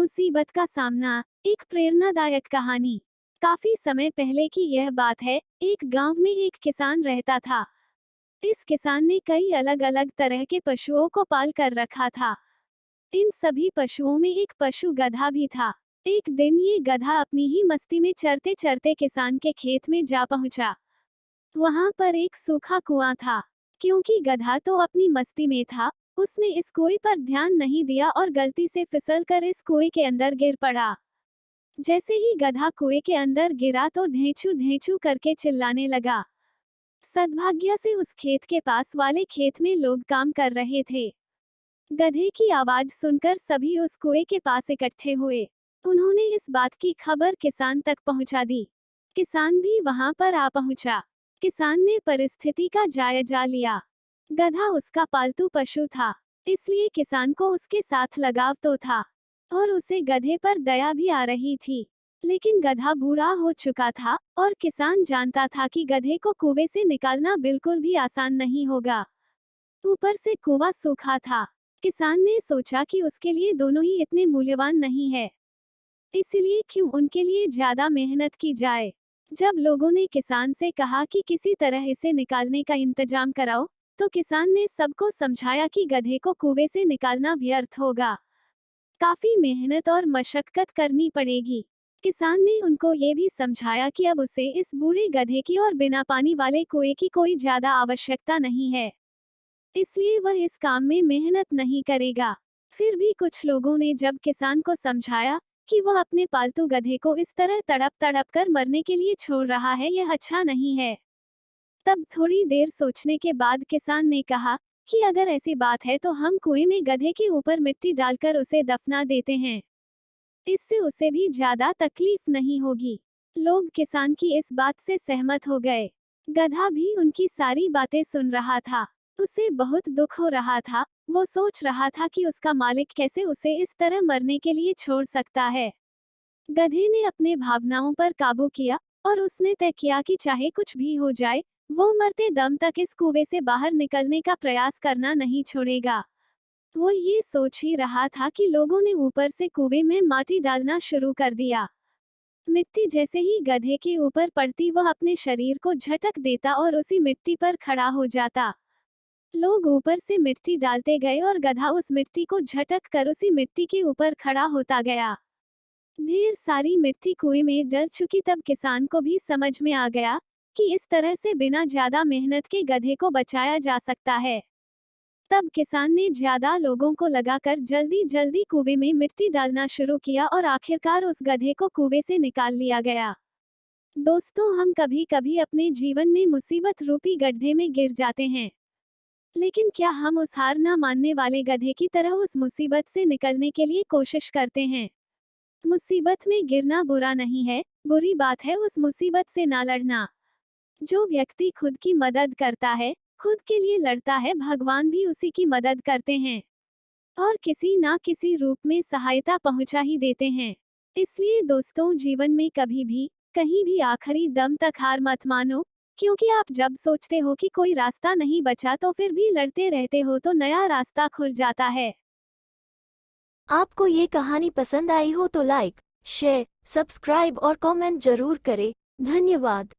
मुसीबत का सामना। एक प्रेरणादायक कहानी। काफी समय पहले की यह बात है। एक गांव में एक किसान रहता था। इस किसान ने कई अलग अलग तरह के पशुओं को पाल कर रखा था। इन सभी पशुओं में एक पशु गधा भी था। एक दिन ये गधा अपनी ही मस्ती में चरते चरते किसान के खेत में जा पहुंचा। वहां पर एक सूखा कुआं था। क्योंकि गधा तो अपनी मस्ती में था, उसने इस कुएं पर ध्यान नहीं दिया और गलती से फिसल कर इस कुएं के अंदर गिर पड़ा। जैसे ही गधा कुएं के अंदर गिरा तो ढेंचू ढेंचू करके चिल्लाने लगा। सद्भाग्य से उस खेत के पास वाले खेत में लोग काम कर रहे थे। गधे की आवाज सुनकर सभी उस कुएं के पास इकट्ठे हुए। उन्होंने इस बात की खबर किसान तक पहुंचा दी। किसान भी वहां पर आ पहुंचा। किसान ने परिस्थिति का जायजा लिया। गधा उसका पालतू पशु था, इसलिए किसान को उसके साथ लगाव तो था और उसे गधे पर दया भी आ रही थी। लेकिन गधा बूढ़ा हो चुका था और किसान जानता था कि गधे को कुएं से निकालना बिल्कुल भी आसान नहीं होगा। ऊपर से कुआं सूखा था। किसान ने सोचा कि उसके लिए दोनों ही इतने मूल्यवान नहीं है, इसलिए क्यों उनके लिए ज्यादा मेहनत की जाए। जब लोगों ने किसान से कहा कि किसी तरह इसे निकालने का इंतजाम कराओ, तो किसान ने सबको समझाया कि गधे को कुएं से निकालना व्यर्थ होगा। काफी मेहनत और मशक्कत करनी पड़ेगी। किसान ने उनको ये भी समझाया कि अब उसे इस बूढ़े गधे की और बिना पानी वाले कुएं की कोई ज्यादा आवश्यकता नहीं है, इसलिए वह इस काम में मेहनत नहीं करेगा। फिर भी कुछ लोगों ने जब किसान को समझाया कि वह अपने पालतू गधे को इस तरह तड़प तड़प कर मरने के लिए छोड़ रहा है, यह अच्छा नहीं है। तब थोड़ी देर सोचने के बाद किसान ने कहा कि अगर ऐसी बात है तो हम कुएं में गधे के ऊपर मिट्टी डालकर उसे दफना देते हैं। इससे उसे भी ज्यादा तकलीफ नहीं होगी। लोग किसान की इस बात से सहमत हो गए। गधा भी उनकी सारी बातें सुन रहा था। उसे बहुत दुख हो रहा था। वो सोच रहा था कि उसका मालिक कैसे उसे इस तरह मरने के लिए छोड़ सकता है। गधे ने अपने भावनाओं पर काबू किया और उसने तय किया कि चाहे कुछ भी हो जाए, वो मरते दम तक इस कुएं से बाहर निकलने का प्रयास करना नहीं छोड़ेगा। वो ये सोच ही रहा था कि लोगों ने ऊपर से कुएं में माटी डालना शुरू कर दिया। मिट्टी जैसे ही गधे के ऊपर पड़ती वह अपने शरीर को झटक देता और उसी मिट्टी पर खड़ा हो जाता। लोग ऊपर से मिट्टी डालते गए और गधा उस मिट्टी को झटक कर उसी मिट्टी के ऊपर खड़ा होता गया। ढेर सारी मिट्टी कुएं में डल चुकी। तब किसान को भी समझ में आ गया कि इस तरह से बिना ज्यादा मेहनत के गधे को बचाया जा सकता है। तब किसान ने ज्यादा लोगों को लगाकर जल्दी जल्दी कुएं में मिट्टी डालना शुरू किया और आखिरकार उस गधे को कुएं से निकाल लिया गया। दोस्तों, हम कभी कभी अपने जीवन में मुसीबत रूपी गड्ढे में गिर जाते हैं, लेकिन क्या हम उस हार न मानने वाले गधे की तरह उस मुसीबत से निकलने के लिए कोशिश करते हैं? मुसीबत में गिरना बुरा नहीं है, बुरी बात है उस मुसीबत से ना लड़ना। जो व्यक्ति खुद की मदद करता है, खुद के लिए लड़ता है, भगवान भी उसी की मदद करते हैं और किसी ना किसी रूप में सहायता पहुंचा ही देते हैं। इसलिए दोस्तों, जीवन में कभी भी, कहीं भी आखिरी दम तक हार मत मानो, क्योंकि आप जब सोचते हो कि कोई रास्ता नहीं बचा तो फिर भी लड़ते रहते हो तो नया रास्ता खुल जाता है। आपको ये कहानी पसंद आई हो तो लाइक, शेयर, सब्सक्राइब और कमेंट जरूर करें। धन्यवाद।